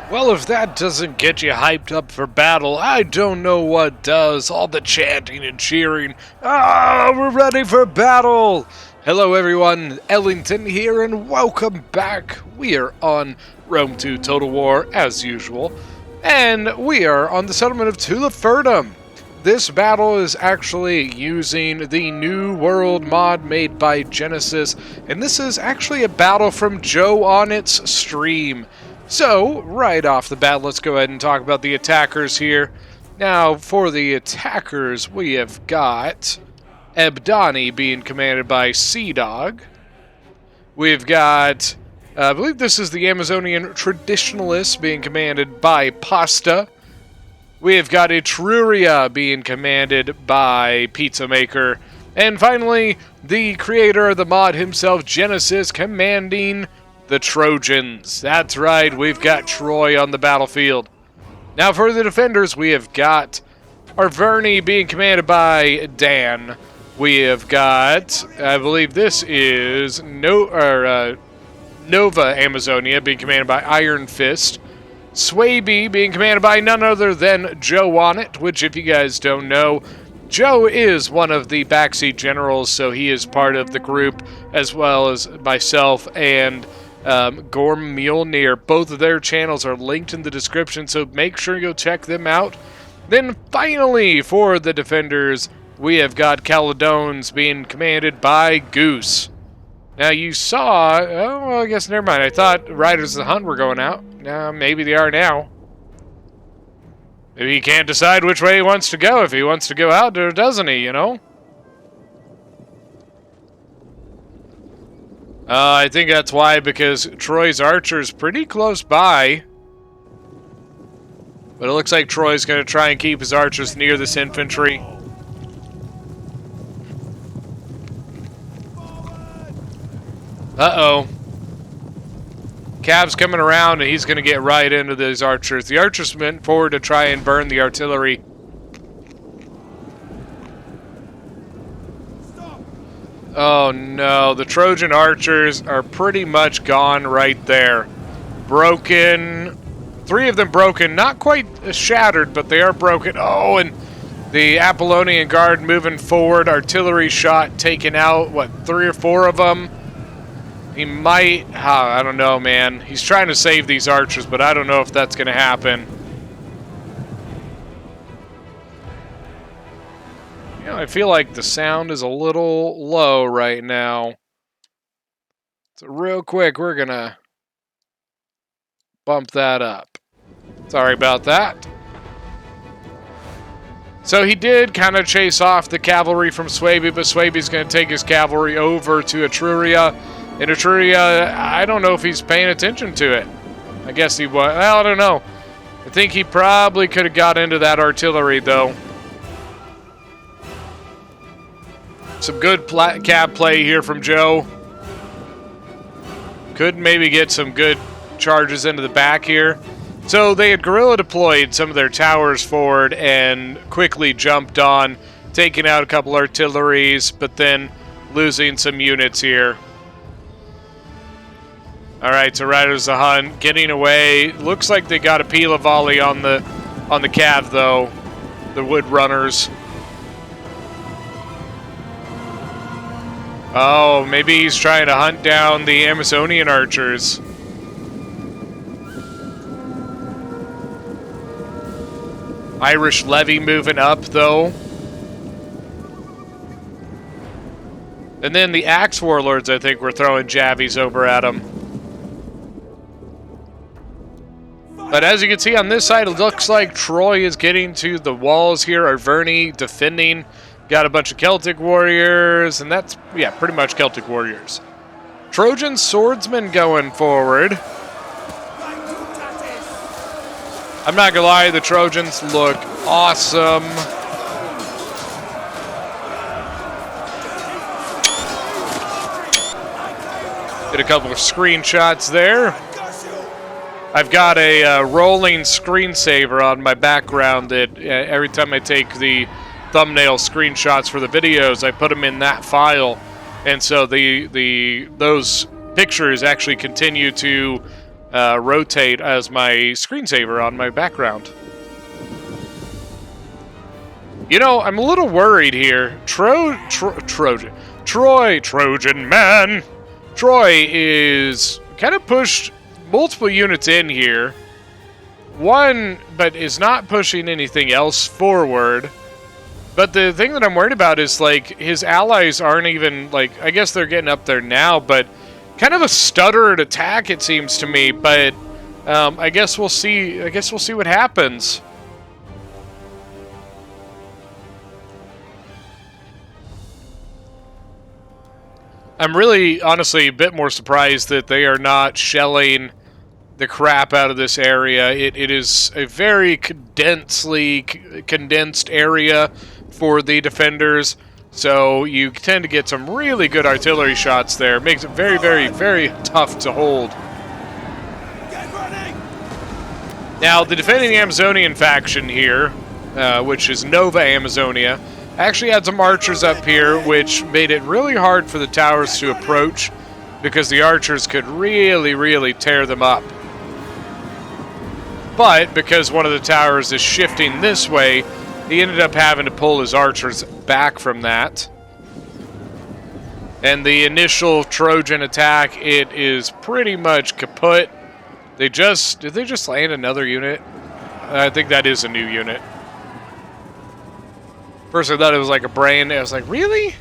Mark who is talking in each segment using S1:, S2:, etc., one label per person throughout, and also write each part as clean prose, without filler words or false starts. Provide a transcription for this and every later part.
S1: Well, if that doesn't get you hyped up for battle, I don't know what does. All the chanting and cheering. Ah, we're ready for battle! Hello everyone, Ellington here, and welcome back. We are on Rome 2 Total War, as usual, and we are on the settlement of Tuliferdum. This battle is actually using the New World mod made by Genesis, and this is actually a battle from Joe on its stream. So, right off the bat, let's go ahead and talk about the attackers here. Now, for the attackers, we have got Ebdani being commanded by Sea Dog. We've got, I believe this is the Amazonian Traditionalists being commanded by Pasta. We have got Etruria being commanded by Pizza Maker. And finally, the creator of the mod himself, Genesis, commanding the Trojans. That's right, we've got Troy on the battlefield. Now for the defenders, we have got Arverni being commanded by Dan. We have got, I believe this is Nova Amazonia being commanded by Iron Fist. Swaby being commanded by none other than Joe on it, which if you guys don't know, Joe is one of the backseat generals, so he is part of the group, as well as myself and Gorm Mjolnir. Both of their channels are linked in the description, so make sure you go check them out. Then finally, for the defenders, we have got Caledones being commanded by Goose. Now you saw, oh, well, I guess never mind. I thought Riders of the Hunt were going out. Maybe they are now. Maybe he can't decide which way he wants to go. If he wants to go out, or doesn't he, you know? I think that's why, because Troy's archer's pretty close by. But it looks like Troy's going to try and keep his archers near this infantry. Uh-oh. Cav's coming around, and he's going to get right into these archers. The archers went forward to try and burn the artillery. Oh no, the Trojan archers are pretty much gone right there. Broken. 3 of them broken. Not quite shattered, but they are broken. Oh, and the Apollonian Guard moving forward. Artillery shot taken out. What, 3 or 4 of them? He might... I don't know, man. He's trying to save these archers, but I don't know if that's going to happen. You know, I feel like the sound is a little low right now. So real quick, we're going to bump that up. Sorry about that. So he did kind of chase off the cavalry from Swaby, but Swaby's going to take his cavalry over to Etruria. And Etruria, I don't know if he's paying attention to it. I guess he was. Well, I don't know. I think he probably could have got into that artillery, though. Some good cab play here from Joe. Could maybe get some good charges into the back here. So they had guerrilla deployed some of their towers forward and quickly jumped on, taking out a couple artilleries, but then losing some units here. Alright, so Riders of the Hunt getting away. Looks like they got a Pila volley on the cav though. The wood runners. Oh, maybe he's trying to hunt down the Amazonian archers. Irish levy moving up, though. And then the Axe Warlords, I think, were throwing javies over at him. But as you can see on this side, it looks like Troy is getting to the walls here. Arverni defending. Got a bunch of Celtic warriors, and that's, yeah, pretty much Celtic warriors. Trojan swordsmen going forward. I'm not gonna lie, the Trojans look awesome. Did a couple of screenshots there. I've got a rolling screensaver on my background that every time I take the thumbnail screenshots for the videos, I put them in that file, and so those pictures actually continue to rotate as my screensaver on my background. You know, I'm a little worried here. Trojan man. Troy is kind of pushed multiple units in here. One, but is not pushing anything else forward. But the thing that I'm worried about is, like, his allies aren't even, like, I guess they're getting up there now, but kind of a stuttered attack, it seems to me. But I guess we'll see. I guess we'll see what happens. I'm really, honestly, a bit more surprised that they are not shelling the crap out of this area. It is a very condensed area for the defenders, so you tend to get some really good artillery shots there. Makes it very, very, very tough to hold. Now, the defending Amazonian faction here, which is Nova Amazonia, actually had some archers up here, which made it really hard for the towers to approach because the archers could really, really tear them up. But because one of the towers is shifting this way, he ended up having to pull his archers back from that. And the initial Trojan attack, it is pretty much kaput. Did they just land another unit? I think that is a new unit. First I thought it was like a brain. I was like, really?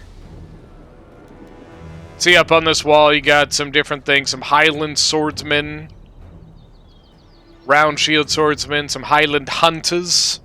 S1: See, up on this wall you got some different things. Some Highland swordsmen. Round shield swordsmen. Some Highland hunters.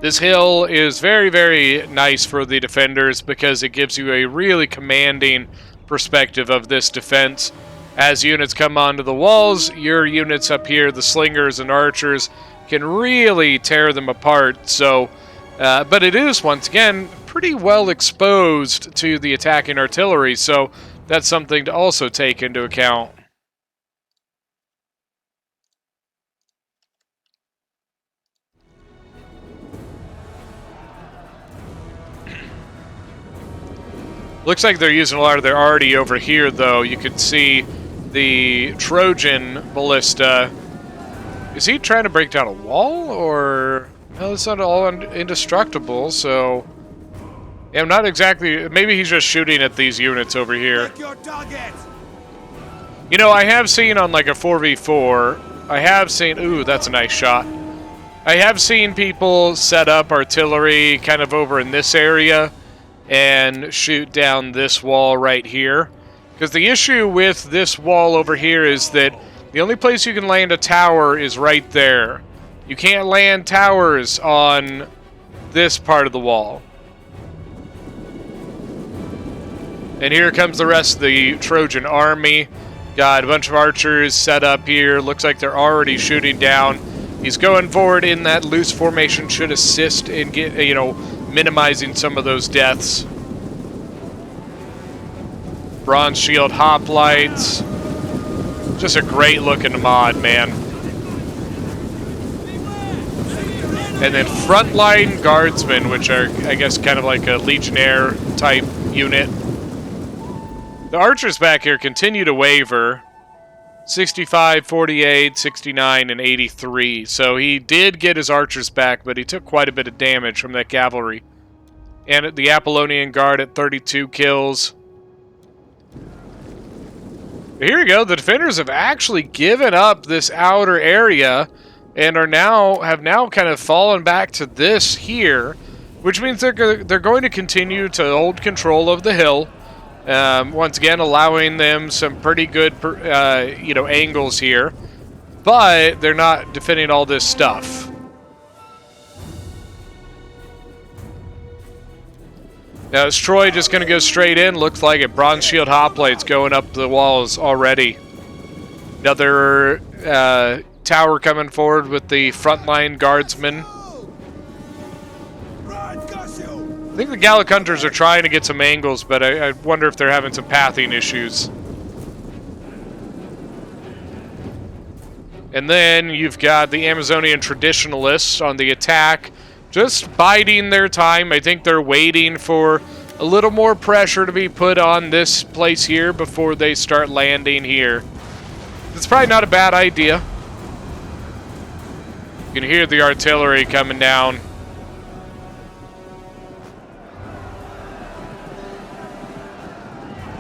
S1: This hill is very, very nice for the defenders because it gives you a really commanding perspective of this defense. As units come onto the walls, your units up here, the slingers and archers, can really tear them apart. So... but it is, once again, pretty well exposed to the attacking artillery, so that's something to also take into account. Looks like they're using a lot of their arty over here, though. You can see the Trojan ballista. Is he trying to break down a wall, or... No, it's not all indestructible, so... Yeah, I'm not exactly... Maybe he's just shooting at these units over here. You know, I have seen on like a 4v4, I have seen... Ooh, that's a nice shot. I have seen people set up artillery kind of over in this area and shoot down this wall right here. Because the issue with this wall over here is that the only place you can land a tower is right there. You can't land towers on this part of the wall. And here comes the rest of the Trojan army. Got a bunch of archers set up here. Looks like they're already shooting down. He's going forward in that loose formation. Should assist in minimizing some of those deaths. Bronze shield hoplites. Just a great looking mod, man. And then frontline guardsmen, which are, I guess, kind of like a legionnaire type unit. The archers back here continue to waver. 65, 48, 69, and 83. So he did get his archers back, but he took quite a bit of damage from that cavalry. And the Apollonian Guard at 32 kills. Here we go. The defenders have actually given up this outer area and have now kind of fallen back to this here, which means they're going to continue to hold control of the hill. Once again, allowing them some pretty good, angles here, but they're not defending all this stuff. Now, is Troy just going to go straight in? Looks like it. Bronze shield hoplites going up the walls already. Another tower coming forward with the frontline guardsmen. I think the Gallic Hunters are trying to get some angles, but I wonder if they're having some pathing issues. And then you've got the Amazonian Traditionalists on the attack, just biding their time. I think they're waiting for a little more pressure to be put on this place here before they start landing here. It's probably not a bad idea. You can hear the artillery coming down.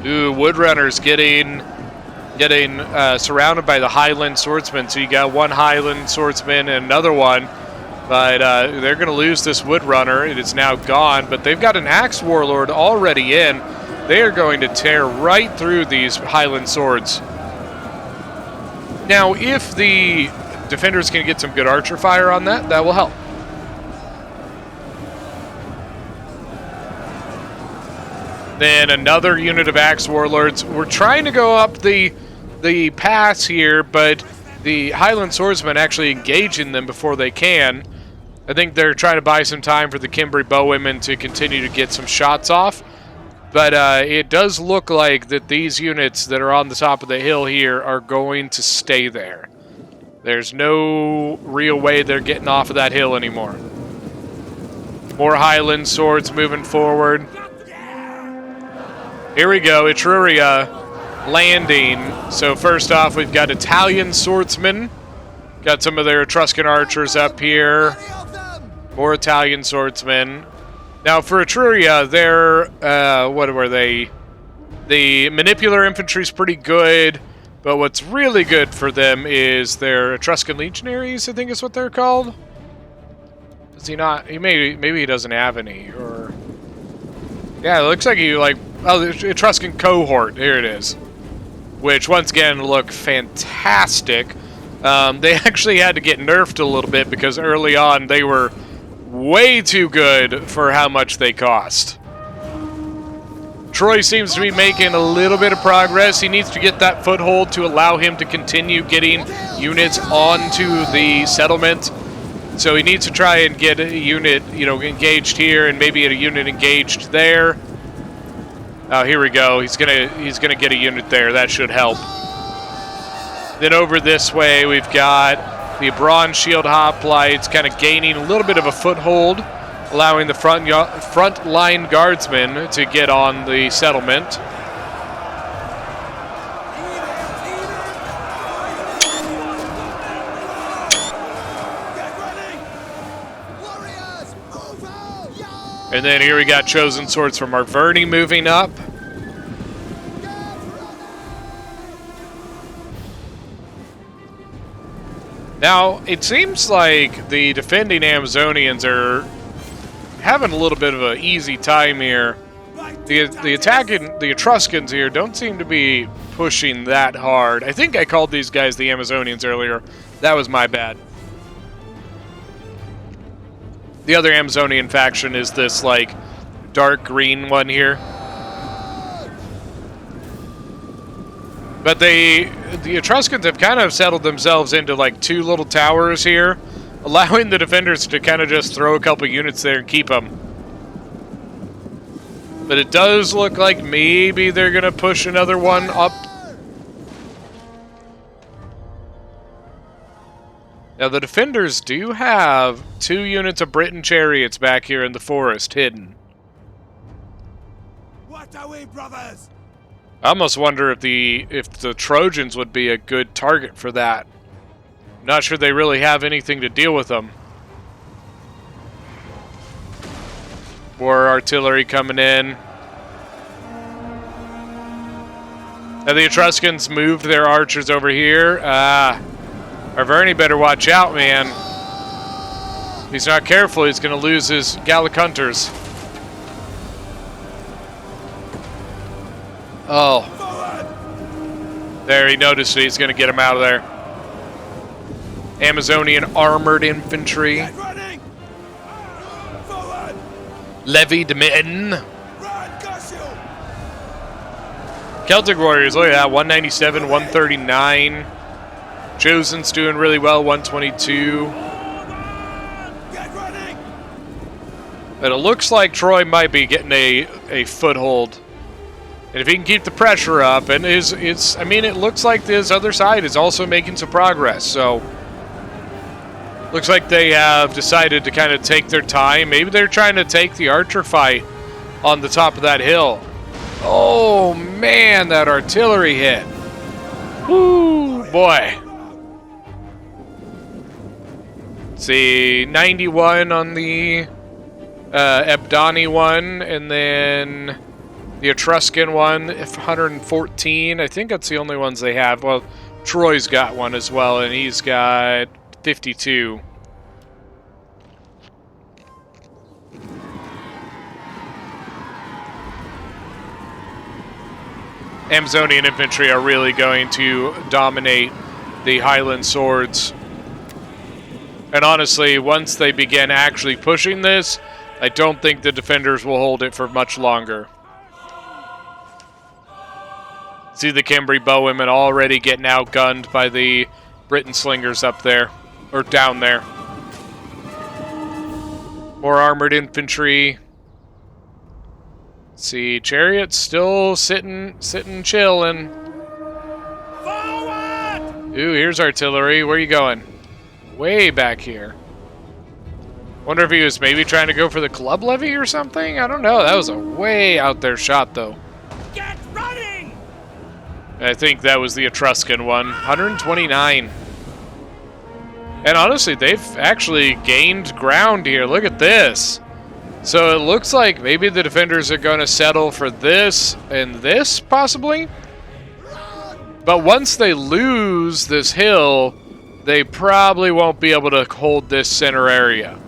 S1: Ooh, Woodrunner's getting surrounded by the Highland swordsmen. So you got one Highland swordsman and another one. But they're going to lose this Woodrunner. It is now gone. But they've got an Axe Warlord already in. They are going to tear right through these Highland swords. Now, if the defenders can get some good archer fire on that, that will help. Then another unit of Axe Warlords. We're trying to go up the pass here, but the Highland Swordsmen actually engaging them before they can. I think they're trying to buy some time for the Cimbri Bowwomen to continue to get some shots off. But it does look like that these units that are on the top of the hill here are going to stay there. There's no real way they're getting off of that hill anymore. More Highland swords moving forward. Here we go, Etruria landing. So first off, we've got Italian swordsmen. Got some of their Etruscan archers up here. More Italian swordsmen. Now for Etruria, they're, what were they? The manipular infantry is pretty good, but what's really good for them is their Etruscan legionaries, I think is what they're called. Does he not? He maybe he doesn't have any, or... Yeah, it looks like he, like... Oh, the Etruscan cohort. Here it is. Which, once again, look fantastic. They actually had to get nerfed a little bit because early on they were way too good for how much they cost. Troy seems to be making a little bit of progress. He needs to get that foothold to allow him to continue getting units onto the settlement. So he needs to try and get a unit, engaged here and maybe a unit engaged there. Oh, here we go. He's gonna get a unit there. That should help. Then over this way, we've got the Bronze Shield Hoplites kind of gaining a little bit of a foothold, allowing the front line guardsmen to get on the settlement. And then here we got Chosen Swords from Arverni moving up. Now, it seems like the defending Amazonians are having a little bit of an easy time here. The attacking, the Etruscans here don't seem to be pushing that hard. I think I called these guys the Amazonians earlier. That was my bad. The other Amazonian faction is this, like, dark green one here. But the Etruscans have kind of settled themselves into, like, two little towers here, allowing the defenders to kind of just throw a couple units there and keep them. But it does look like maybe they're going to push another one up. Now, the defenders do have 2 units of Briton chariots back here in the forest, hidden.
S2: What are we, brothers?
S1: I almost wonder if the Trojans would be a good target for that. Not sure they really have anything to deal with them. More artillery coming in. Now the Etruscans moved their archers over here. Arverni better watch out, man. If he's not careful, he's going to lose his Gallic hunters. Oh. There, he noticed it. He's going to get him out of there. Amazonian armored infantry. Levied men. Celtic warriors, look at that. 197, 139. Chosen's doing really well, 122. But it looks like Troy might be getting a foothold. And if he can keep the pressure up, and I mean, it looks like this other side is also making some progress. So, looks like they have decided to kind of take their time. Maybe they're trying to take the archer fight on the top of that hill. Oh man, that artillery hit. Woo! boy. See, 91 on the Ebdani one, and then the Etruscan one, 114. I think that's the only ones they have. Well, Troy's got one as well, and he's got 52. Amazonian infantry are really going to dominate the Highland swords. And honestly, once they begin actually pushing this, I don't think the defenders will hold it for much longer. See the Cambry bowwomen already getting outgunned by the Briton slingers up there, or down there. More armored infantry. See, chariots still sitting chilling. Forward! Ooh, here's artillery. Where are you going? Way back here. Wonder if he was maybe trying to go for the club levy or something? I don't know. That was a way out there shot, though.
S2: Get running!
S1: I think that was the Etruscan one. 129. And honestly, they've actually gained ground here. Look at this. So it looks like maybe the defenders are going to settle for this and this, possibly. But once they lose this hill, they probably won't be able to hold this center area.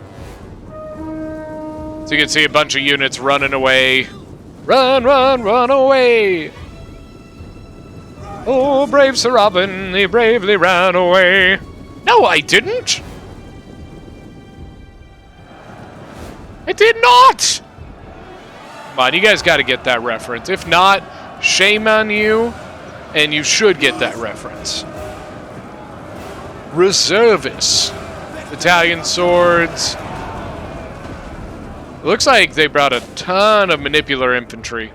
S1: So you can see a bunch of units running away. Run, run, run away! Oh, brave Sir Robin, he bravely ran away. No, I didn't! I did not! Come on, you guys got to get that reference. If not, shame on you, and you should get that reference. Reservists. Italian swords. It looks like they brought a ton of manipular infantry.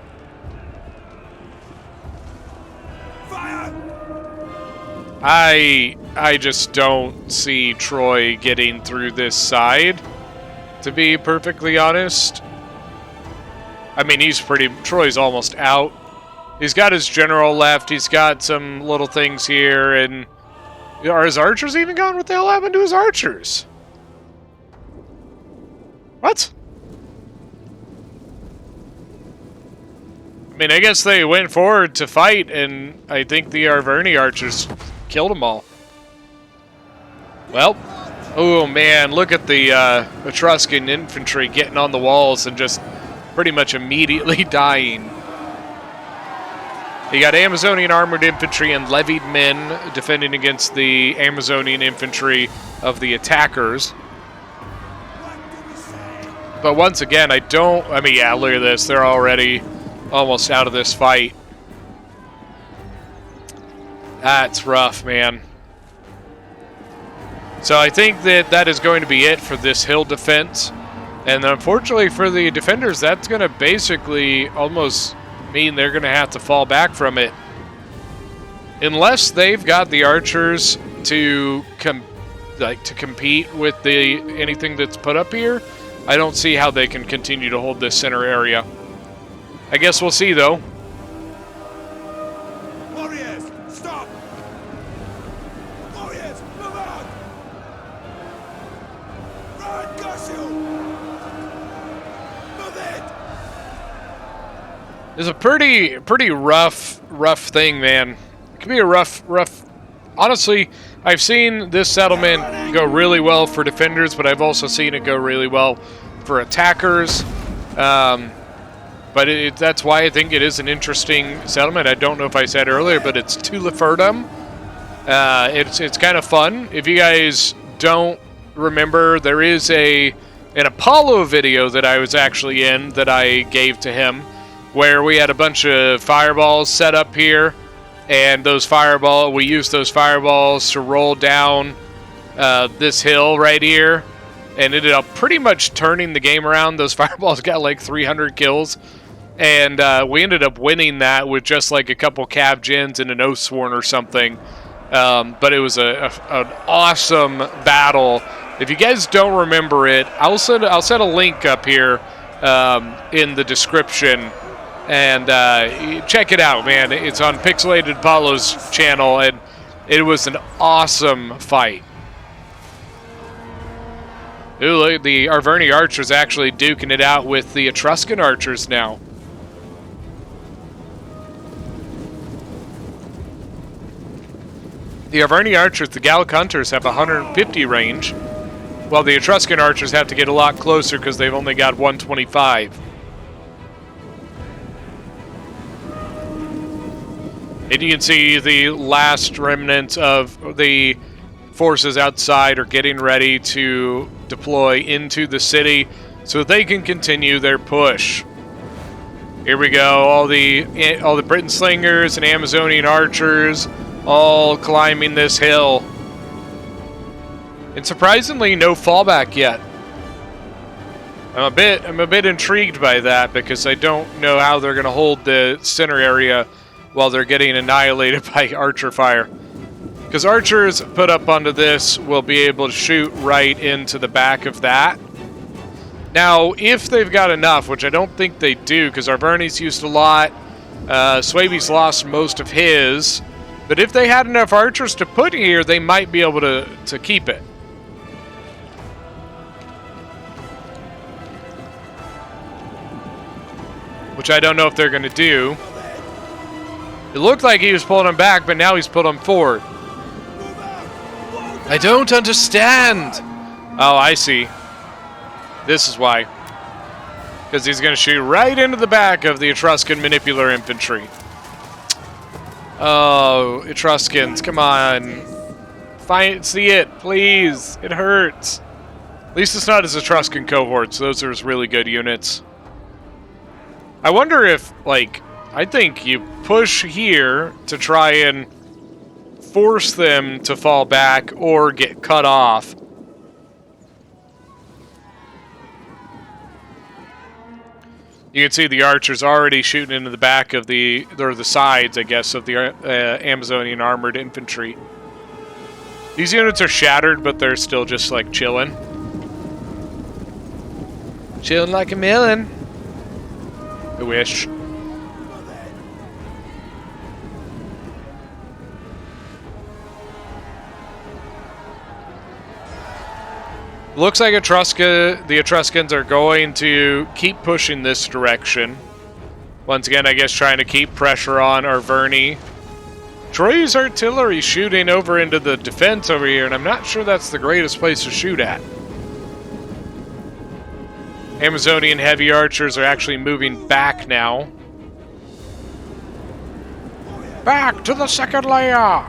S2: Fire!
S1: I just don't see Troy getting through this side, to be perfectly honest. I mean, Troy's almost out. He's got his general left. He's got some little things here, and are his archers even gone? What the hell happened to his archers? What? I mean, I guess they went forward to fight, and I think the Arverni archers killed them all. Well, oh man, look at the Etruscan infantry getting on the walls and just pretty much immediately dying. You got Amazonian armored infantry and levied men defending against the Amazonian infantry of the attackers. But once again, I mean, yeah, look at this. They're already almost out of this fight. That's rough, man. So I think that is going to be it for this hill defense. And unfortunately for the defenders, that's going to basically almost mean they're going to have to fall back from it. Unless they've got the archers to compete with anything that's put up here, I don't see how they can continue to hold this center area. I guess we'll see, though.
S2: Warriors, stop! Warriors, move out! Run, Garcio! Move it!
S1: It's a pretty rough thing, man. It can be a rough. Honestly, I've seen this settlement go really well for defenders, but I've also seen it go really well for attackers. But that's why I think it is an interesting settlement. I don't know if I said earlier, but it's Tuliferdum. It's kind of fun. If you guys don't remember, there is an Apollo video that I was actually in that I gave to him, where we had a bunch of fireballs set up here, and we used those fireballs to roll down this hill right here, and ended up pretty much turning the game around. Those fireballs got like 300 kills. And we ended up winning that with just like a couple Cav Gens and an Oathsworn or something. But it was an awesome battle. If you guys don't remember it, I'll set a link up here in the description. And check it out, man. It's on Pixelated Apollo's channel. And It was an awesome fight. Ooh, look, the Arverni archers actually duking it out with the Etruscan archers now. The Arverni archers, the Gallic hunters, have 150 range, while the Etruscan archers have to get a lot closer because they've only got 125. And you can see the last remnants of the forces outside are getting ready to deploy into the city so they can continue their push. Here we go, all the Briton slingers and Amazonian archers all climbing this hill. And surprisingly, no fallback yet. I'm a bit intrigued by that because I don't know how they're going to hold the center area while they're getting annihilated by archer fire. Because archers put up onto this will be able to shoot right into the back of that. Now, if they've got enough, which I don't think they do, because Arverni's used a lot, Swaby's lost most of his, but if they had enough archers to put here, they might be able to keep it. Which I don't know if they're going to do. It looked like he was pulling them back, but now he's pulling them forward. I don't understand. Oh, I see. This is why. Because he's going to shoot right into the back of the Etruscan manipular infantry. Oh, Etruscans, come on. See it, please. It hurts. At least it's not his Etruscan cohorts. Those are his really good units. I wonder if, like, I think you push here to try and force them to fall back or get cut off. You can see the archers already shooting into the back of the sides, I guess, of the Amazonian armored infantry. These units are shattered, but they're still just like chilling. Chilling like a melon. I wish. Looks like the Etruscans are going to keep pushing this direction. Once again, I guess trying to keep pressure on Arverni. Troy's artillery shooting over into the defense over here, and I'm not sure that's the greatest place to shoot at. Amazonian heavy archers are actually moving back now. Back to the second layer!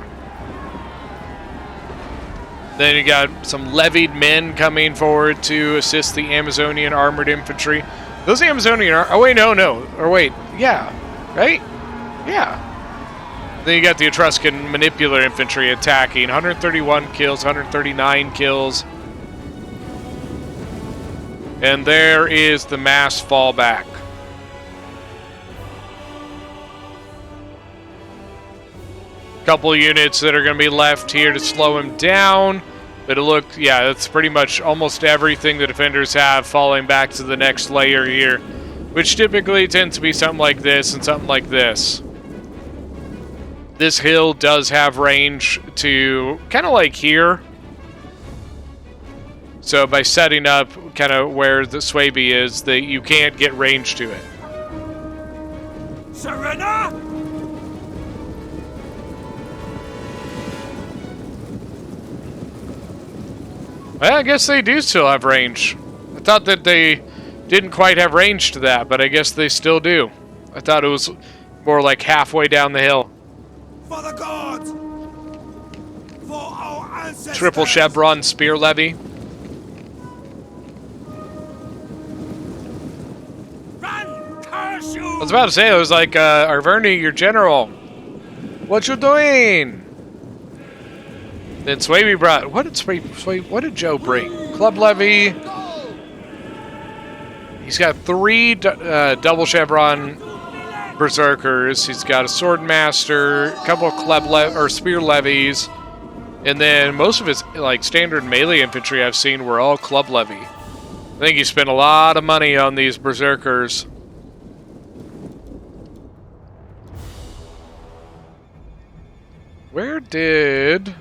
S1: Then you got some levied men coming forward to assist the Amazonian armored infantry. Those Amazonian oh wait, no. Or wait, yeah. Right? Yeah. Then you got the Etruscan manipular infantry attacking. 131 kills, 139 kills. And there is the mass fallback. Couple units that are going to be left here to slow him down. But it look, yeah, that's pretty much almost everything the defenders have falling back to the next layer here, which typically tends to be something like this and something like this. This hill does have range to kind of like here. So by setting up kind of where the Swaby is, that you can't get range to it.
S2: Serena!
S1: Well, I guess they do still have range. I thought that they didn't quite have range to that, but I guess they still do. I thought it was more like halfway down the hill.
S2: For the gods! For our ancestors!
S1: Triple chevron spear levy.
S2: Run, curse you!
S1: I was about to say, it was like, Arverni, your general. What you doing? Then Swaby brought, what did Joe bring? Club levy. He's got 3 double chevron berserkers. He's got a sword master, a couple of spear levies, and then most of his like standard melee infantry I've seen were all club levy. I think he spent a lot of money on these berserkers. Where did...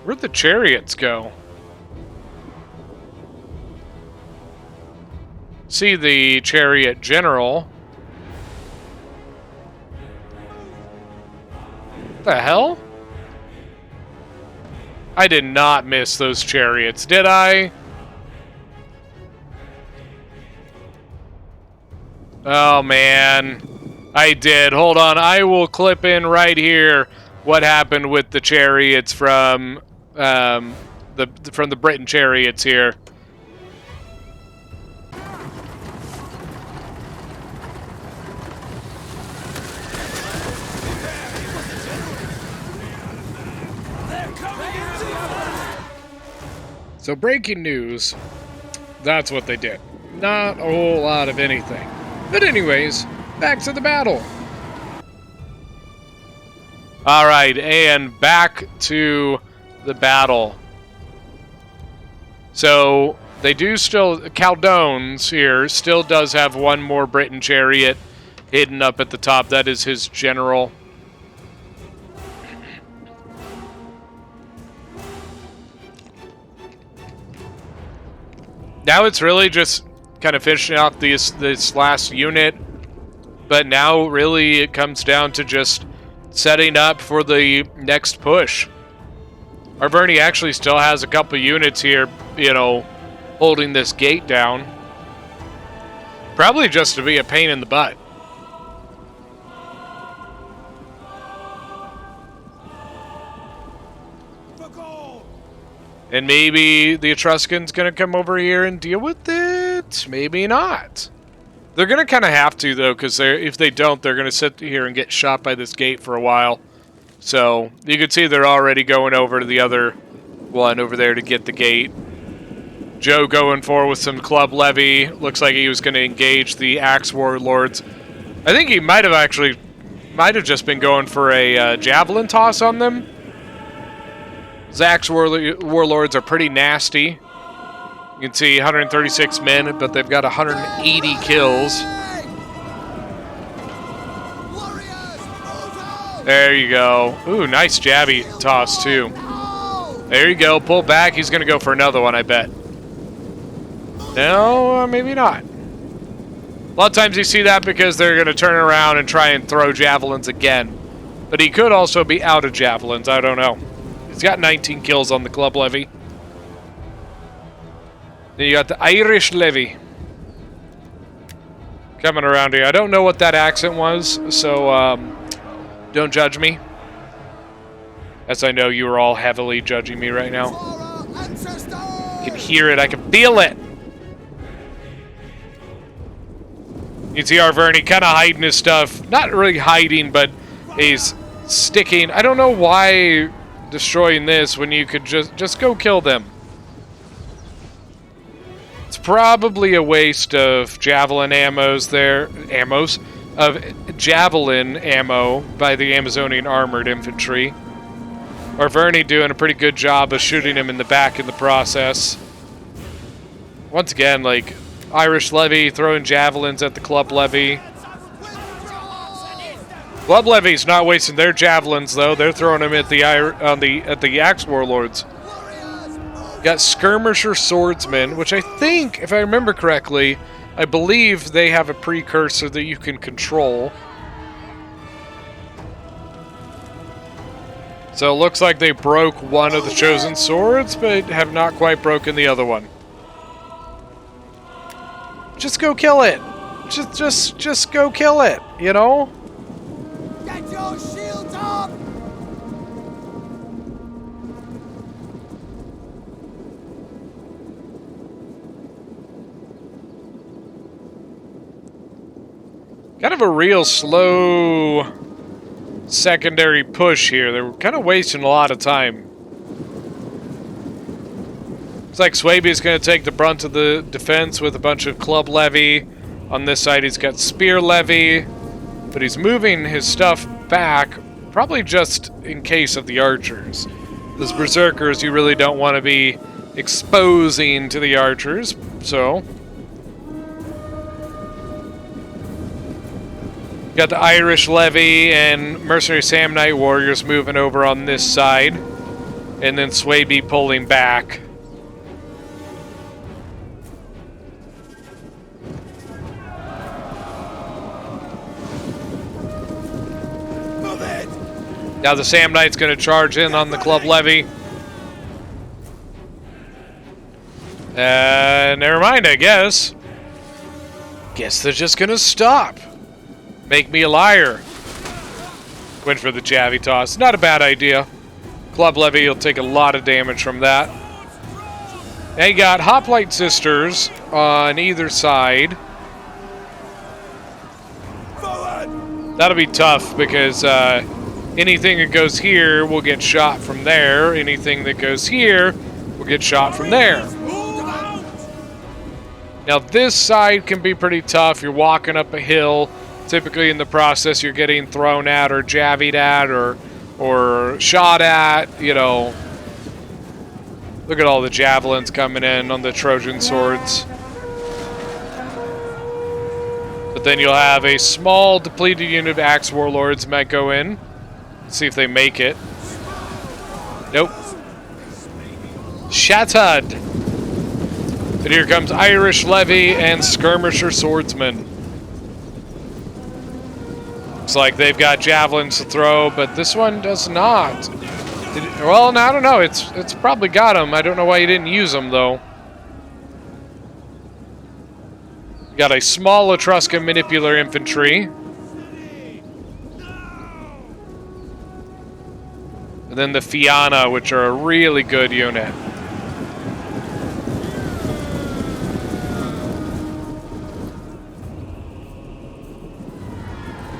S1: Where'd the chariots go? See the chariot general. What the hell? I did not miss those chariots, did I? Oh, man. I did. Hold on. I will clip in right here what happened with the chariots from the Britain chariots here. So breaking news, that's what they did. Not a whole lot of anything. But anyways, back to the battle. Alright, and back to the battle. So, they do still, Caldones here still does have one more Britain chariot hidden up at the top. That is his general. Now it's really just kind of finishing off this last unit, but now really it comes down to just setting up for the next push. Arverni actually still has a couple units here, you know, holding this gate down. Probably just to be a pain in the butt. And maybe the Etruscan's going to come over here and deal with it. Maybe not. They're going to kind of have to, though, because if they don't, they're going to sit here and get shot by this gate for a while. So, you can see they're already going over to the other one over there to get the gate. Joe going for with some club levy. Looks like he was going to engage the Axe Warlords. I think he might have just been going for a javelin toss on them. Zach's Warlords are pretty nasty. You can see 136 men, but they've got 180 kills. There you go. Ooh, nice jabby toss, too. There you go. Pull back. He's going to go for another one, I bet. No, maybe not. A lot of times you see that because they're going to turn around and try and throw javelins again. But he could also be out of javelins. I don't know. He's got 19 kills on the club levy. Then you got the Irish levy coming around here. I don't know what that accent was, so don't judge me. As I know you are all heavily judging me right now. I can hear it. I can feel it. You can see Arverni kind of hiding his stuff. Not really hiding, but he's sticking. I don't know why destroying this when you could just go kill them. It's probably a waste of javelin javelin ammo by the Amazonian armored infantry. Arverni doing a pretty good job of shooting him in the back in the process. Once again, like Irish levy throwing javelins at the club levy. Club levy's not wasting their javelins though; they're throwing them at the Axe Warlords. Got skirmisher swordsmen, which I think, if I remember correctly, I believe they have a precursor that you can control. So it looks like they broke one of the chosen swords, but have not quite broken the other one. Just go kill it. Just go kill it, you know?
S2: Get your shields up!
S1: Kind of a real slow secondary push here. They're kind of wasting a lot of time. Looks like Swaby's going to take the brunt of the defense with a bunch of club levy. On this side, he's got spear levy, but he's moving his stuff back, probably just in case of the archers. Those berserkers you really don't want to be exposing to the archers, so Got the Irish Levy and Mercenary Samnite Warriors moving over on this side. And then Swaby pulling back.
S2: Move it!
S1: Now the Samnite's going to charge in on the Club Levy. Never mind, I guess. Guess they're just going to stop. Make me a liar. Went for the Javi toss. Not a bad idea. Club Levy will take a lot of damage from that. Now you got Hoplite Sisters on either side.
S2: Forward!
S1: That'll be tough because anything that goes here will get shot from there. Anything that goes here will get shot from there.
S2: Move out!
S1: Now this side can be pretty tough. You're walking up a hill. Typically in the process you're getting thrown at or javied at or shot at, you know. Look at all the javelins coming in on the Trojan swords. But then you'll have a small depleted unit of Axe Warlords might go in. See if they make it. Nope. Shattered. And here comes Irish Levy and Skirmisher Swordsman. Looks like they've got javelins to throw, but this one does not. Well, no, I don't know. It's probably got them. I don't know why you didn't use them, though. You got a small Etruscan Manipular Infantry. And then the Fianna, which are a really good unit.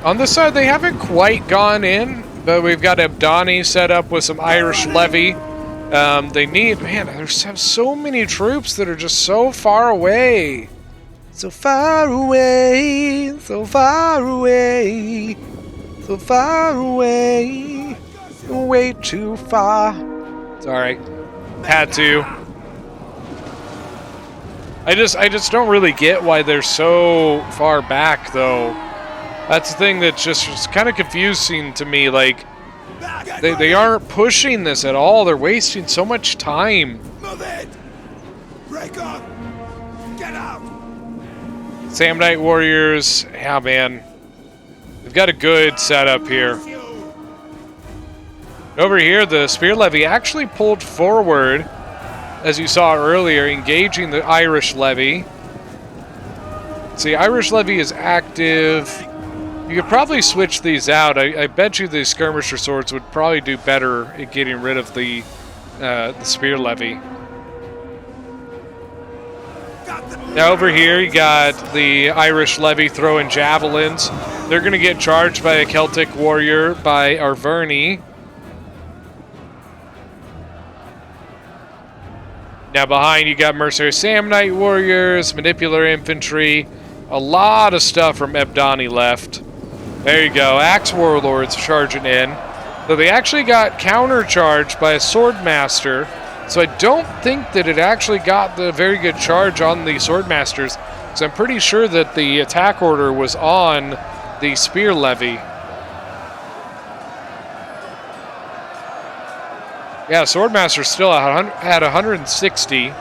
S1: On this side, they haven't quite gone in, but we've got Abdani set up with some Irish Levy. They need, man, there's so many troops that are just so far away. So far away, so far away, so far away, way too far. Sorry, had to. I just don't really get why they're so far back, though. That's the thing that's just kind of confusing to me. Like, they aren't pushing this at all. They're wasting so much time.
S2: Move it! Break up! Get out!
S1: Samnite Warriors, yeah, man. They've got a good setup here. Over here, the Spear Levy actually pulled forward, as you saw earlier, engaging the Irish Levy. See, Irish Levy is active. You could probably switch these out. I bet you the Skirmisher Swords would probably do better at getting rid of the Spear Levy. Now over here you got the Irish Levy throwing javelins. They're going to get charged by a Celtic warrior by Arverni. Now behind you got Mercenary Samnite warriors, Manipular Infantry, a lot of stuff from Ebdani left. There you go, Axe Warlords charging in. So they actually got countercharged by a Swordmaster. So I don't think that it actually got the very good charge on the Swordmasters, because I'm pretty sure that the attack order was on the Spear Levy. Yeah, Swordmaster still had 160.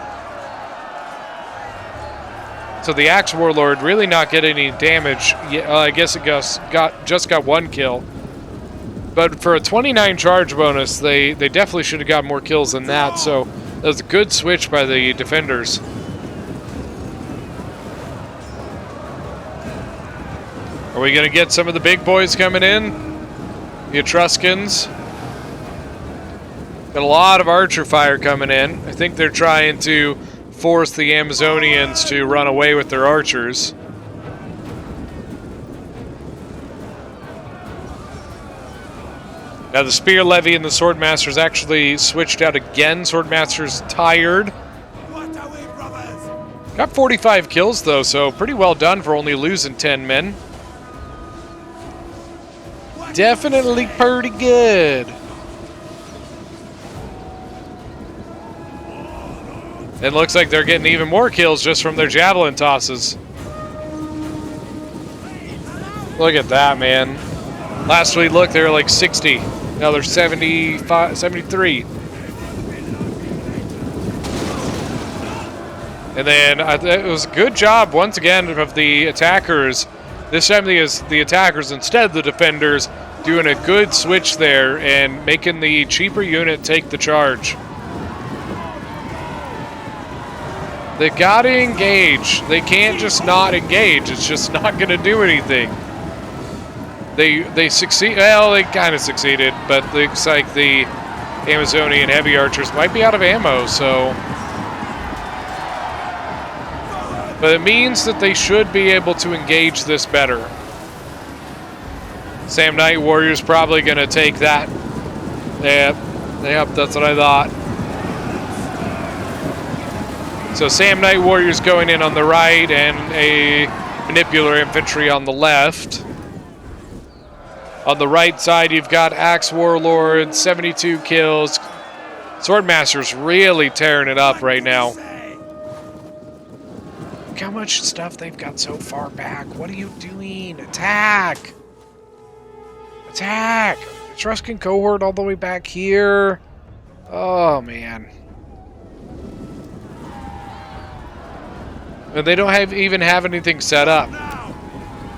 S1: So the Axe Warlord really not getting any damage. Yeah, I guess it just got one kill. But for a 29 charge bonus, they definitely should have got more kills than that. So that was a good switch by the defenders. Are we going to get some of the big boys coming in? The Etruscans. Got a lot of archer fire coming in. I think they're trying to force the Amazonians to run away with their archers. Now the Spear Levy and the Swordmaster's actually switched out again. Swordmaster's tired.
S2: What are we, brothers?
S1: Got 45 kills though, so pretty well done for only losing 10 men. Definitely pretty good. It looks like they're getting even more kills just from their javelin tosses. Look at that, man. Last we looked, they were like 60. Now they're 75, 73. And then it was a good job, once again, of the attackers. This time the attackers, instead of the defenders, doing a good switch there and making the cheaper unit take the charge. They gotta engage. They can't just not engage. It's just not gonna do anything. They succeed. Well, they kind of succeeded, but it looks like the Amazonian heavy archers might be out of ammo, so. But it means that they should be able to engage this better. Sam Knight Warrior's probably going to take that. Yep, that's what I thought. So Sam Knight Warrior's going in on the right and a Manipular Infantry on the left. On the right side, you've got Axe Warlord, 72 kills. Swordmaster's really tearing it up right now. Look how much stuff they've got so far back. What are you doing? Attack! Attack! Etruscan cohort all the way back here. Oh, man. And they don't even have anything set up.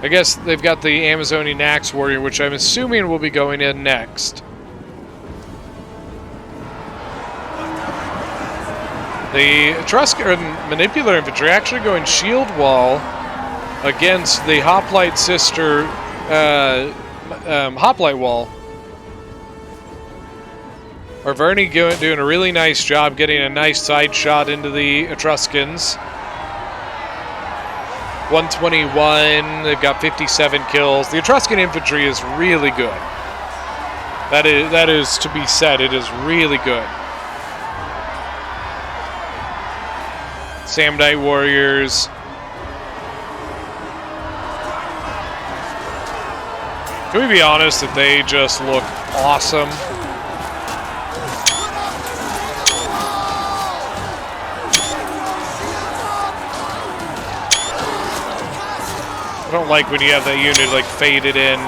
S1: I guess they've got the Amazonian Axe Warrior, which I'm assuming will be going in next. The Etruscan Manipular Infantry actually going shield wall against the Hoplite Sister Hoplite wall. Arverni doing a really nice job getting a nice side shot into the Etruscans. 121, they've got 57 kills. The Etruscan infantry is really good. That is to be said, it is really good. Sam Knight Warriors. Can we be honest that they just look awesome? I don't like when you have that unit like faded in.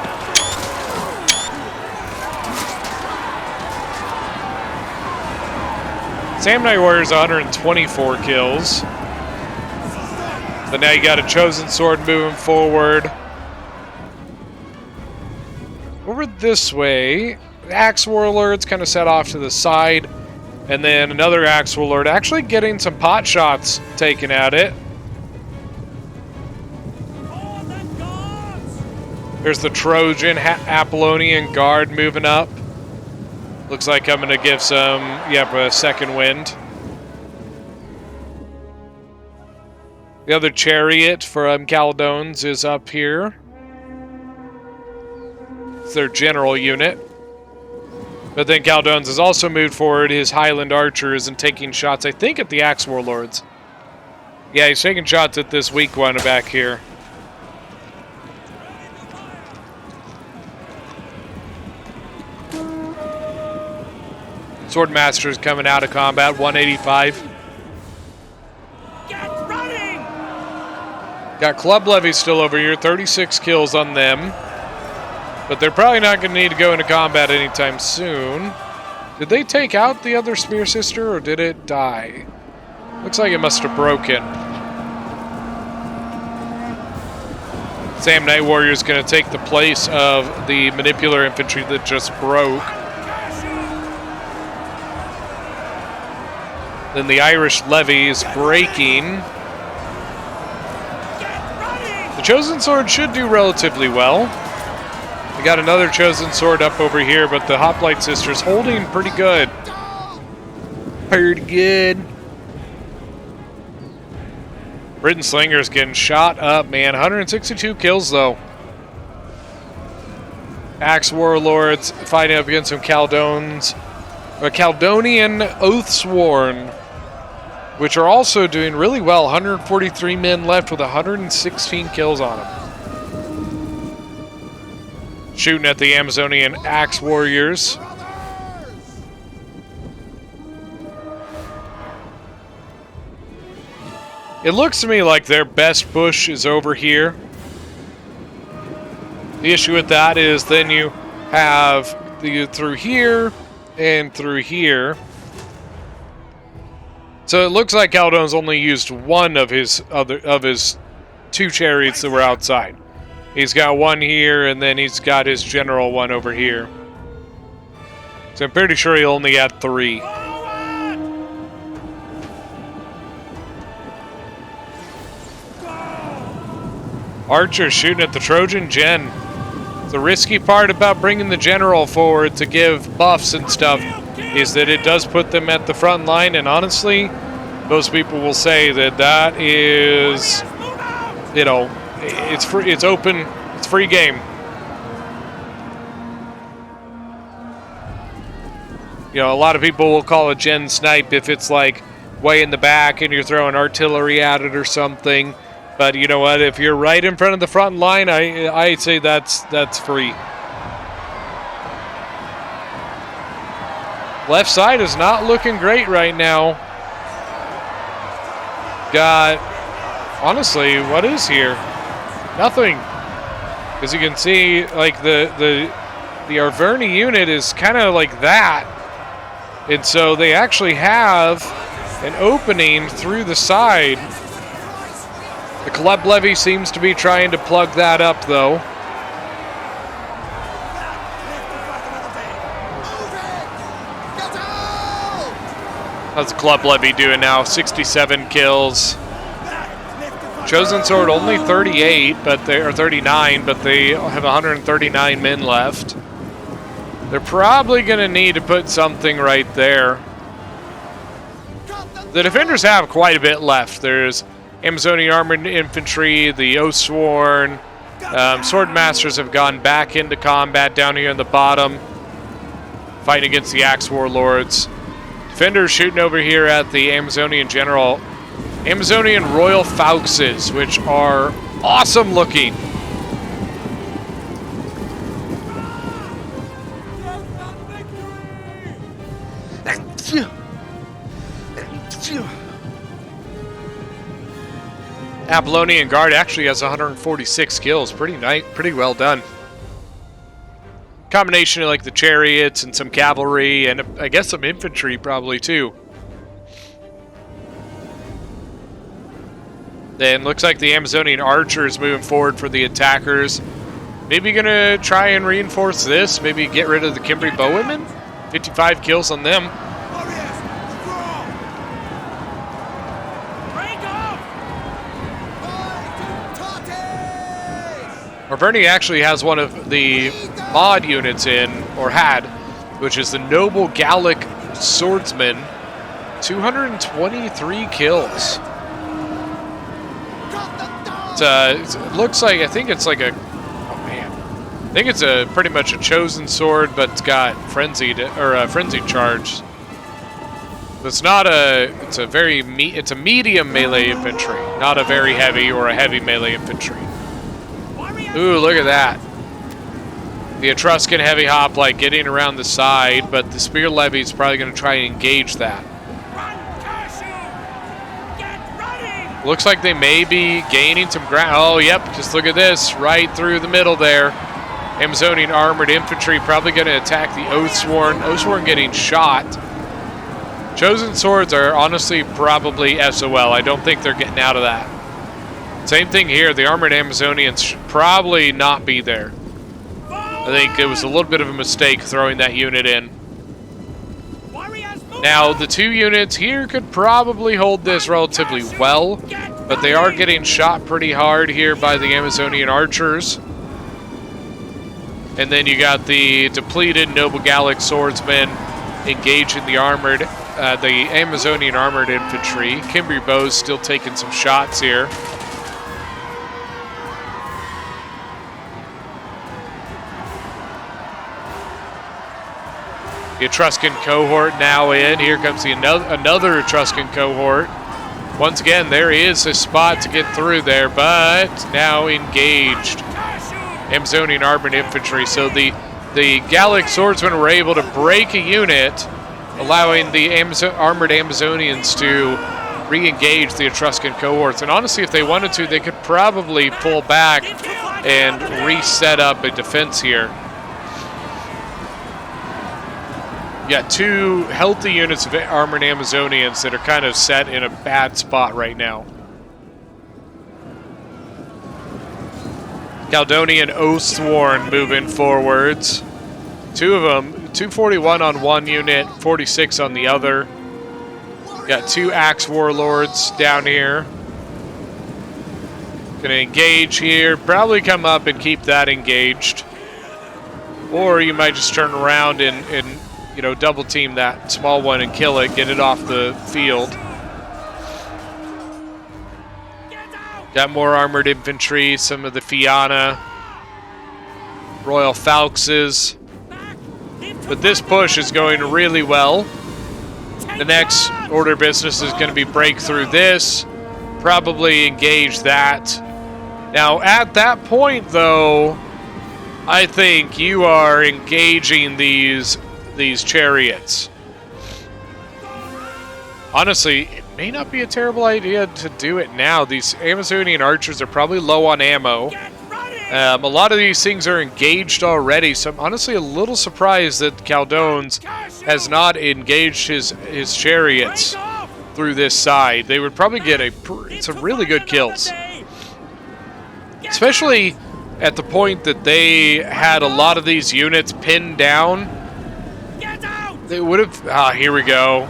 S1: Sam Knight Warriors 124 kills. But now you got a Chosen Sword moving forward. Over this way, the Axe Warlord's kind of set off to the side. And then another Axe Warlord actually getting some pot shots taken at it. There's the Trojan Apollonian Guard moving up. Looks like I'm going to give some, a second wind. The other chariot from Caledones is up here. It's their general unit. But then Caledones has also moved forward his Highland Archers and taking shots, I think, at the Axe Warlords. Yeah, he's taking shots at this weak one back here. Swordmaster's coming out of combat, 185.
S3: Get running!
S1: Got Club Levies still over here, 36 kills on them. But they're probably not going to need to go into combat anytime soon. Did they take out the other Spear Sister, or did it die? Looks like it must have broken. Sam Knight Warrior is going to take the place of the Manipular Infantry that just broke. Then the Irish Levy is breaking. The Chosen Sword should do relatively well. We got another Chosen Sword up over here, but the Hoplite Sister's holding pretty good. Pretty good. Britain Slinger's getting shot up, man. 162 kills, though. Axe Warlords fighting up against some Caledones. A Caledonian Oathsworn, which are also doing really well. 143 men left with 116 kills on them. Shooting at the Amazonian Axe Warriors. It looks to me like their best push is over here. The issue with that is then you have through here and through here. So it looks like Caldone's only used one of his two chariots that were outside. He's got one here, and then he's got his general one over here. So I'm pretty sure he only had 3. Archer shooting at the Trojan Gen. The risky part about bringing the general forward to give buffs and stuff is that it does put them at the front line, and honestly, most people will say that that is, you know, it's free, it's open, it's free game. You know, a lot of people will call a gen snipe if it's like way in the back and you're throwing artillery at it or something. But you know what? If you're right in front of the front line, I'd say that's free. Left side is not looking great right now. Got, honestly, what is here? Nothing. As you can see, like the Arverni unit is kind of like that. And so they actually have an opening through the side. The Club Levy seems to be trying to plug that up, though. How's the Club Levy doing now? 67 kills. Chosen Sword only 38, but they are 39, but they have 139 men left. They're probably going to need to put something right there. The defenders have quite a bit left. There's Amazonian Armored Infantry, the Oathsworn, Swordmasters have gone back into combat down here in the bottom, fighting against the Axe Warlords. Defenders shooting over here at the Amazonian General, Amazonian Royal Fauxes, which are awesome looking. Apollonian Guard actually has 146 kills. Pretty nice, pretty well done. Combination of like the chariots and some cavalry and I guess some infantry probably too. Then looks like the Amazonian archers moving forward for the attackers. Maybe gonna try and reinforce this. Maybe get rid of the Cimbri bowwomen. 55 kills on them. Arverni actually has one of the mod units in, or had, which is the Noble Gallic Swordsman. 223 kills. It looks like, I think it's like a, oh man. I think it's a pretty much a chosen sword, but it's got frenzied, or a frenzied charge. It's not a, it's a medium melee infantry, not a very heavy or a heavy melee infantry. Ooh, look at that. The Etruscan heavy hoplite getting around the side, but the Spear Levy is probably going to try and engage that. Looks like they may be gaining some ground. Oh, yep, just look at this. Right through the middle there. Amazonian Armored Infantry probably going to attack the Oathsworn. Oathsworn getting shot. Chosen Swords are honestly probably SOL. I don't think they're getting out of that. Same thing here. The Armored Amazonians should probably not be there. I think it was a little bit of a mistake throwing that unit in. Now, the two units here could probably hold this relatively well, but they are getting shot pretty hard here by the Amazonian archers. And then you got the depleted Noble Gallic Swordsmen engaging the Amazonian Armored Infantry. Cimbri bows still taking some shots here. The Etruscan cohort now in. Here comes another Etruscan cohort. Once again, there is a spot to get through there, but now engaged. Amazonian Armored Infantry. So the Gallic Swordsmen were able to break a unit, allowing the Armored Amazonians to re-engage the Etruscan cohorts. And honestly, if they wanted to, they could probably pull back and reset up a defense here. You got two healthy units of armored Amazonians that are kind of set in a bad spot right now. Caledonian Oathsworn moving forwards. Two of them, 241 on one unit, 46 on the other. Got two Axe Warlords down here. Gonna engage here, probably come up and keep that engaged. Or you might just turn around and you know, double team that small one and kill it, get it off the field. Got more armored infantry, some of the Fianna, Royal Falxes. But this push is going really well. The next order of business is going to be break through this, probably engage that. Now, at that point, though, I think you are engaging these chariots. Honestly, it may not be a terrible idea to do it now. These Amazonian archers are probably low on ammo. A lot of these things are engaged already, so I'm honestly a little surprised that Caldones has not engaged his chariots through this side. They would probably get some really good kills. Especially at the point that they had a lot of these units pinned down. They would have... Ah, here we go.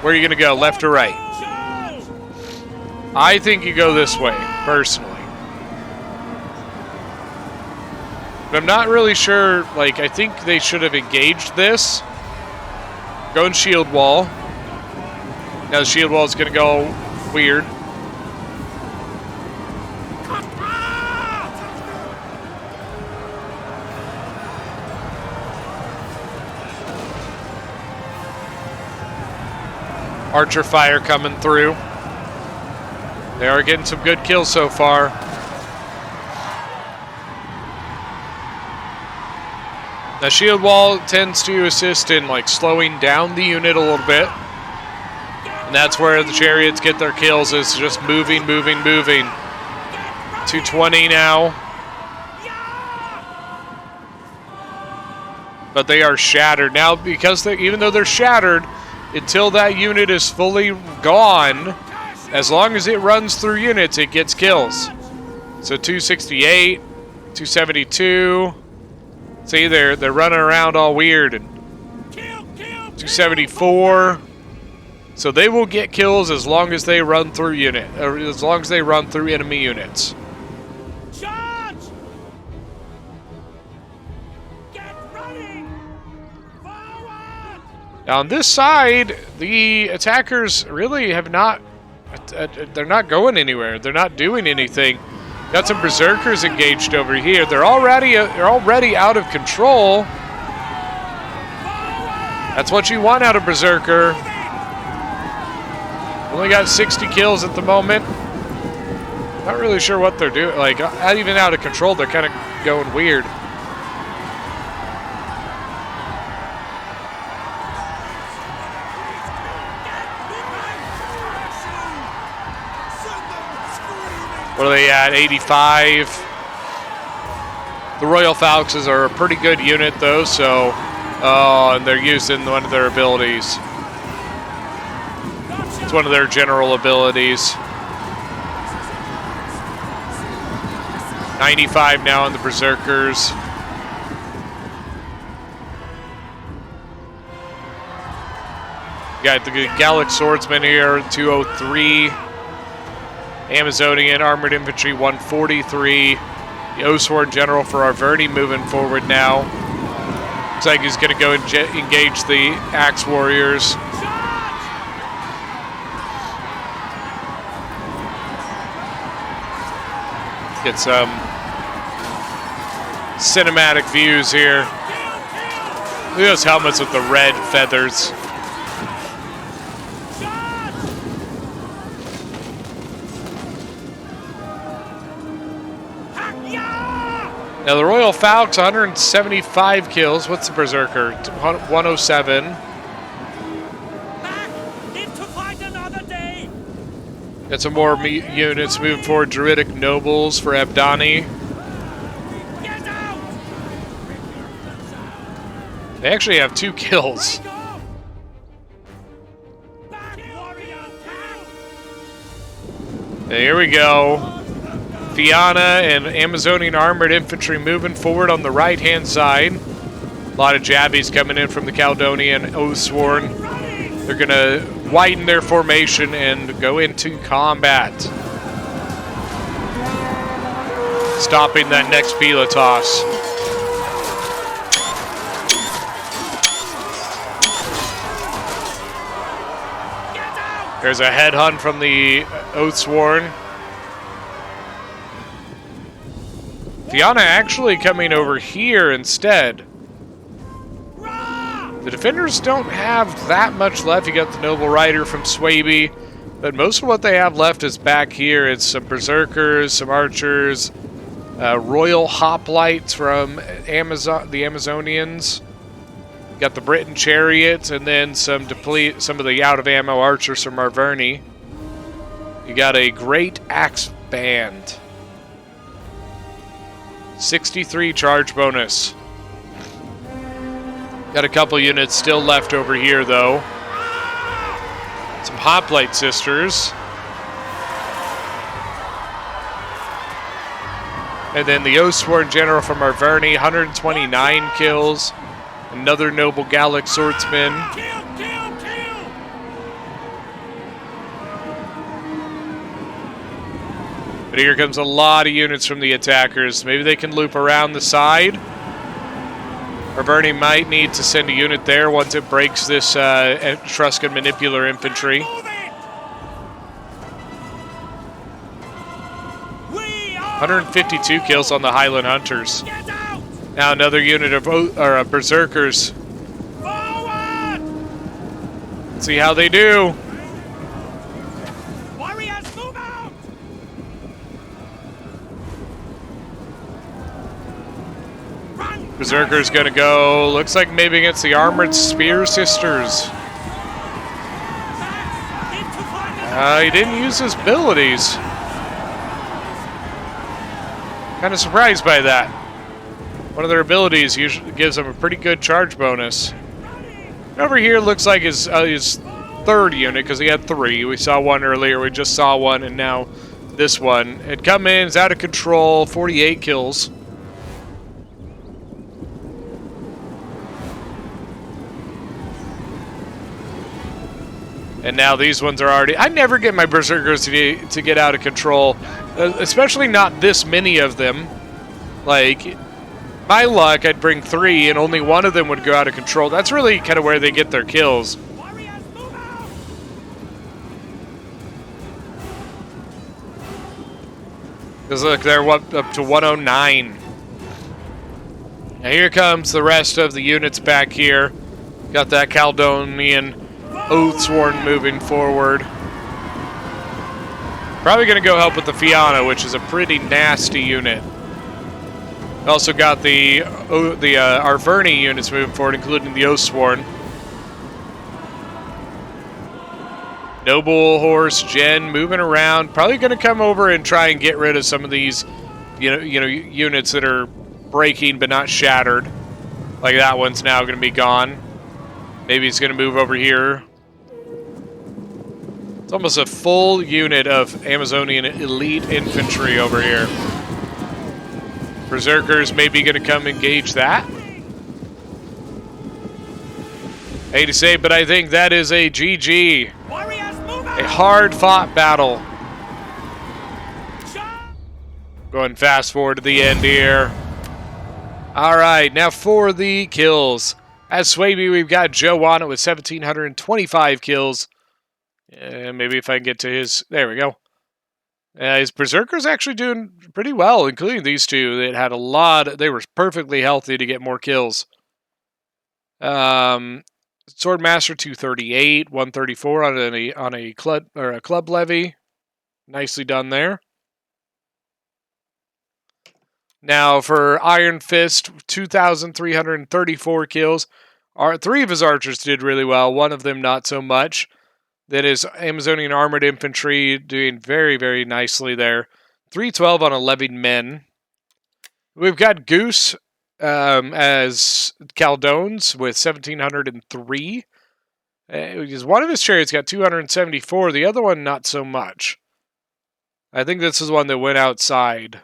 S1: Where are you going to go, left or right? I think you go this way, personally. But I'm not really sure, like, I think they should have engaged this. Go and shield wall. Now the shield wall is going to go weird. Archer fire coming through. They are getting some good kills so far. Now shield wall tends to assist in like slowing down the unit a little bit. And that's where the chariots get their kills, is just moving. 220 now. But they are shattered. Now, because even though they're shattered, until that unit is fully gone, as long as it runs through units, it gets kills. So 268, 272. See, they're running around all weird. And 274. So they will get kills as long as they run through as long as they run through enemy units.
S3: Charge! Get running! Forward!
S1: Now on this side, the attackers really have not. They're not going anywhere. They're not doing anything. Got some berserkers engaged over here. They're already out of control. That's what you want out of berserker. Only got 60 kills at the moment. Not really sure what they're doing. Like, not even out of control. They're kind of going weird. What are they at? 85. The Royal Falxes are a pretty good unit, though, so... Oh, and they're using one of their abilities. It's one of their general abilities. 95 now on the Berserkers. Got the Gallic Swordsman here, 203. Amazonian Armored Infantry, 143. The Oathsworn General for Arverni moving forward now. Looks like he's going to go and engage the Axe Warriors. Get some cinematic views here. Look at those helmets with the red feathers. Now the Royal Falx, 175 kills. What's the Berserker? 107.
S3: Back! Live to fight another day!
S1: Got some more units moving forward. Druidic nobles for Abdani.
S3: Get out!
S1: They actually have 2 kills.
S3: Break off! Back, warrior, attack!
S1: Here we go. Fianna and Amazonian armored infantry moving forward on the right-hand side. A lot of jabbies coming in from the Caledonian Oathsworn. They're going to widen their formation and go into combat. Stopping that next Pilotos. There's a headhunt from the Oathsworn. Fianna actually coming over here instead. The defenders don't have that much left. You got the Noble Rider from Swaby, but most of what they have left is back here. It's some Berserkers, some Archers, Royal Hoplites from the Amazonians. You got the Briton Chariots, and then some of the out-of-ammo Archers from Arverni. You got a Great Axe Band. 63 charge bonus. Got a couple units still left over here, though. Some Hoplite Sisters. And then the Oathsworn General from Arverni, 129 kills. Another Noble Gallic Swordsman.
S3: Kill, kill, kill!
S1: But here comes a lot of units from the attackers. Maybe they can loop around the side. Arverni might need to send a unit there once it breaks this Etruscan Manipular Infantry.
S3: Move it! We are
S1: 152 kills on the Highland Hunters.
S3: Get out!
S1: Now another unit of Berserkers.
S3: Forward!
S1: Let's see how they do.
S3: Warriors, move out! Run!
S1: Berserker's gonna go, looks like maybe against the Armored Spear Sisters.
S3: Into fire!
S1: He didn't use his abilities. Kind of surprised by that. One of their abilities usually gives them a pretty good charge bonus. Over here looks like his third unit, because he had 3. We saw one earlier, we just saw one, and now this one. It come in, it's out of control, 48 kills. And now these ones are already... I never get my Berserkers to get out of control. Especially not this many of them. Like, my luck, I'd bring 3 and only one of them would go out of control. That's really kind of where they get their kills.
S3: Warriors, move out!
S1: Because look, they're up to 109. Now here comes the rest of the units back here. Got that Caledonian Oathsworn moving forward. Probably going to go help with the Fianna, which is a pretty nasty unit. Also got the Arverni units moving forward, including the Oathsworn. Noble Horse Gen moving around. Probably going to come over and try and get rid of some of these, units that are breaking but not shattered. Like that one's now going to be gone. Maybe he's going to move over here. It's almost a full unit of Amazonian elite infantry over here. Berserkers maybe going to come engage that. I hate to say it, but I think that is a GG.
S3: Warriors, move out!
S1: A hard-fought battle.
S3: Charge!
S1: Going fast forward to the end here. All right, now for the kills. As Swaby, we've got Joe on it with 1,725 kills. Maybe if I can get to his... There we go. His Berserker's actually doing pretty well, including these two. They had a lot... They were perfectly healthy to get more kills. Swordmaster 238, 134 on a club levy. Nicely done there. Now for Iron Fist, 2,334 kills. 3 of his archers did really well. One of them not so much. That is Amazonian Armored Infantry doing very, very nicely there. 312 on 11 men. We've got Goose as Caldones with 1,703. One of his chariots got 274. The other one, not so much. I think this is one that went outside.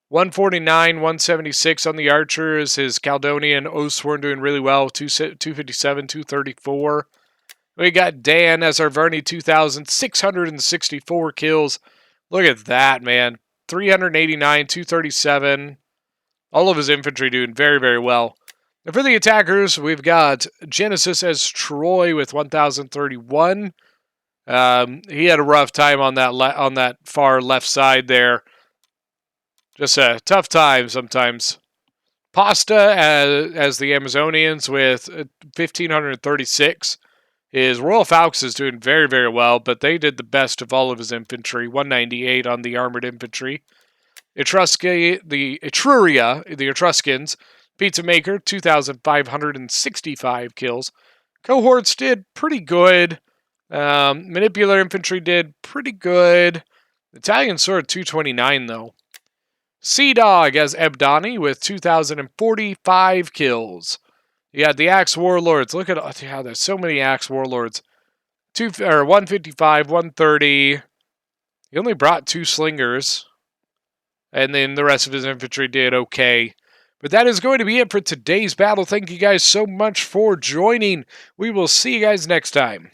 S1: 149, 176 on the archers. His Caledonian Osworn doing really well. 257, 234. We got Dan as our Verney 2,664 kills. Look at that, man. 389, 237. All of his infantry doing very, very well. And for the attackers, we've got Genesis as Troy with 1,031. He had a rough time on that far left side there. Just a tough time sometimes. Pasta as the Amazonians with 1,536. His Royal Falcons is doing very, very well, but they did the best of all of his infantry. 198 on the armored infantry. The Etruscans, Pizza Maker, 2,565 kills. Cohorts did pretty good. Manipular Infantry did pretty good. Italian Sword, 229, though. Sea Dog as Ebdani with 2,045 kills. You got the Axe Warlords. Look at how there's so many Axe Warlords. 155, 130. He only brought 2 slingers. And then the rest of his infantry did okay. But that is going to be it for today's battle. Thank you guys so much for joining. We will see you guys next time.